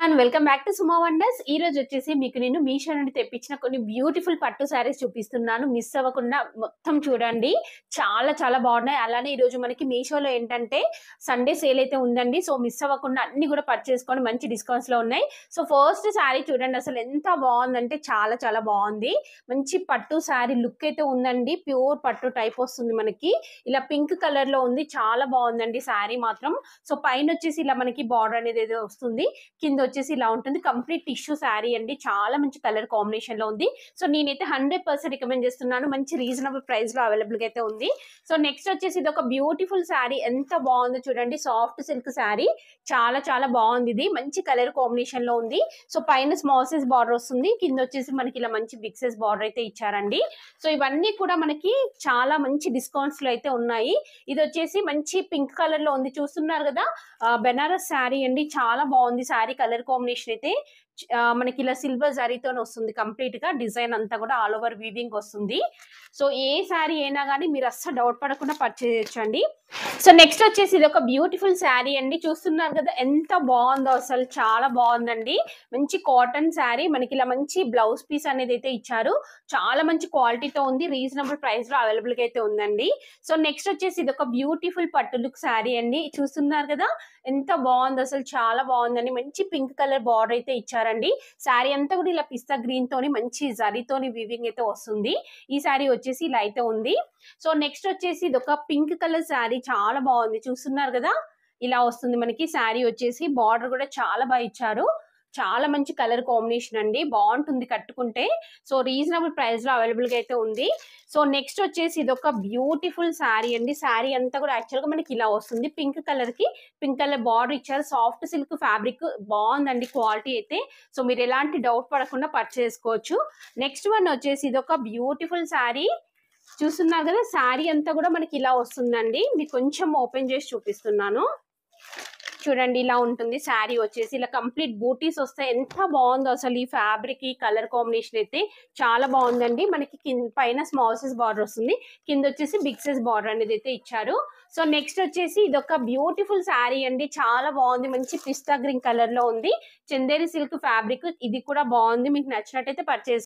And welcome back to Suma wonders. ఈ రోజు వచ్చేసి మీకు నేను మీషో నుండి తెప్పించిన కొన్ని బ్యూటిఫుల్ పట్టు శారీస్ చూపిస్తున్నాను. మిస్ అవ్వకుండా మొత్తం చూడండి. చాలా చాలా బాగున్నాయి. అలానే ఈ రోజు మనకి మీషోలో ఏంటంటే సండే సేల్ అయితే ఉందండి. సో మిస్ అవ్వకుండా అన్ని కూడా పర్చేసుకోండి, మంచి డిస్కౌంట్స్ లో ఉన్నాయి. సో ఫస్ట్ శారీ చూడండి, అసలు ఎంత బాగుందంటే చాలా చాలా బాగుంది. మంచి పట్టు శారీ లుక్ అయితే ఉందండి. ప్యూర్ పట్టు టైప్ వస్తుంది మనకి. ఇలా పింక్ కలర్ లో ఉంది, చాలా బాగుందండి శారీ మాత్రం. సో పైన వచ్చేసి ఇలా మనకి బార్డర్ అనేది ఏదో వస్తుంది, కింద వచ్చేసి ఇలా ఉంటుంది. కంప్లీట్ టిష్యూ శారీ అండి, చాలా మంచి కలర్ కాంబినేషన్ లో ఉంది. సో నేనైతే 100% రికమెండ్ చేస్తున్నాను. మంచి రీజనబుల్ ప్రైస్ లో అవైలబుల్ గా అయితే ఉంది. సో నెక్స్ట్ వచ్చేసి ఇది ఒక బ్యూటిఫుల్ శారీ, ఎంత బాగుందో చూడండి. సాఫ్ట్ సిల్క్ శారీ, చాలా చాలా బాగుంది. ఇది మంచి కలర్ కాంబినేషన్ లో ఉంది. సో పైన స్మాల్ సైజ్ బార్డర్ వస్తుంది, కింద వచ్చేసి మనకి ఇలా మంచి బిగ్ సైజ్ బార్డర్ అయితే ఇచ్చారండి. సో ఇవన్నీ కూడా మనకి చాలా మంచి డిస్కౌంట్స్ లో అయితే ఉన్నాయి. ఇది వచ్చేసి మంచి పింక్ కలర్ లో ఉంది, చూస్తున్నారు కదా. బెనారస్ శారీ అండి, చాలా బాగుంది శారీ కలర్ కాంబినేషన్ అయితే. మనకి ఇలా సిల్వర్ జరీతో వస్తుంది కంప్లీట్ గా. డిజైన్ అంతా కూడా ఆల్ ఓవర్ వీవింగ్ వస్తుంది. సో ఏ శారీ అయినా కానీ మీరు అస్సలు డౌట్ పడకుండా పర్చేజ్ చేయొచ్చండి. సో నెక్స్ట్ వచ్చేసి ఇది ఒక బ్యూటిఫుల్ శారీ అండి, చూస్తున్నారు కదా ఎంత బాగుందో, అసలు చాలా బాగుందండి. మంచి కాటన్ శారీ, మనకి ఇలా మంచి బ్లౌజ్ పీస్ అనేది అయితే ఇచ్చారు. చాలా మంచి క్వాలిటీతో ఉంది, రీజనబుల్ ప్రైస్ లో అవైలబుల్ గా అయితే ఉందండి. సో నెక్స్ట్ వచ్చేసి ఇది ఒక బ్యూటిఫుల్ పట్టు లుక్ శారీ అండి, చూస్తున్నారు కదా ఎంత బాగుంది, అసలు చాలా బాగుందండి. మంచి పింక్ కలర్ బార్డర్ అయితే ఇచ్చారండి. శారీ అంతా కూడా ఇలా పిస్తా గ్రీన్ తోని మంచి జరీతోని వీవింగ్ అయితే వస్తుంది. ఈ శారీ వచ్చేసి ఇలా అయితే ఉంది. సో నెక్స్ట్ వచ్చేసి ఇది ఒక పింక్ కలర్ శారీ, చాలా బాగుంది, చూస్తున్నారు కదా. ఇలా వస్తుంది మనకి శారీ వచ్చేసి. బార్డర్ కూడా చాలా బాగా ఇచ్చారు, చాలా మంచి కలర్ కాంబినేషన్ అండి, బాగుంటుంది కట్టుకుంటే. సో రీజనబుల్ ప్రైస్ లో అవైలబుల్ గా అయితే ఉంది. సో నెక్స్ట్ వచ్చేసి ఇది ఒక బ్యూటిఫుల్ శారీ అండి. శారీ అంతా కూడా యాక్చువల్ గా మనకి ఇలా వస్తుంది, పింక్ కలర్ కి పింక్ కలర్ బార్డర్ ఇచ్చారు. సాఫ్ట్ సిల్క్ ఫ్యాబ్రిక్, బాగుందండి క్వాలిటీ అయితే. సో మీరు ఎలాంటి డౌట్ పడకుండా పర్చేస్ చేసుకోవచ్చు. నెక్స్ట్ వన్ వచ్చేసి ఇది ఒక బ్యూటిఫుల్ శారీ, చూస్తున్నారు కదా. శారీ అంతా కూడా మనకి ఇలా వస్తుందండి. మీకు కొంచెం ఓపెన్ చేసి చూపిస్తున్నాను చూడండి. ఇలా ఉంటుంది శారీ వచ్చేసి. ఇలా కంప్లీట్ బూటీస్ వస్తాయి, ఎంత బాగుందో అసలు. ఈ ఫ్యాబ్రిక్, ఈ కలర్ కాంబినేషన్ అయితే చాలా బాగుందండి. మనకి పైన స్మాల్ సైజ్ బార్డర్ వస్తుంది, కింద వచ్చేసి బిగ్ సైజ్ బార్డర్ అనేది అయితే ఇచ్చారు. సో నెక్స్ట్ వచ్చేసి ఇది ఒక బ్యూటిఫుల్ శారీ అండి, చాలా బాగుంది. మంచి పిస్తా గ్రీన్ కలర్ లో ఉంది, చందేరి సిల్క్ ఫ్యాబ్రిక్. ఇది కూడా బాగుంది, మీకు నచ్చినట్టయితే పర్చేస్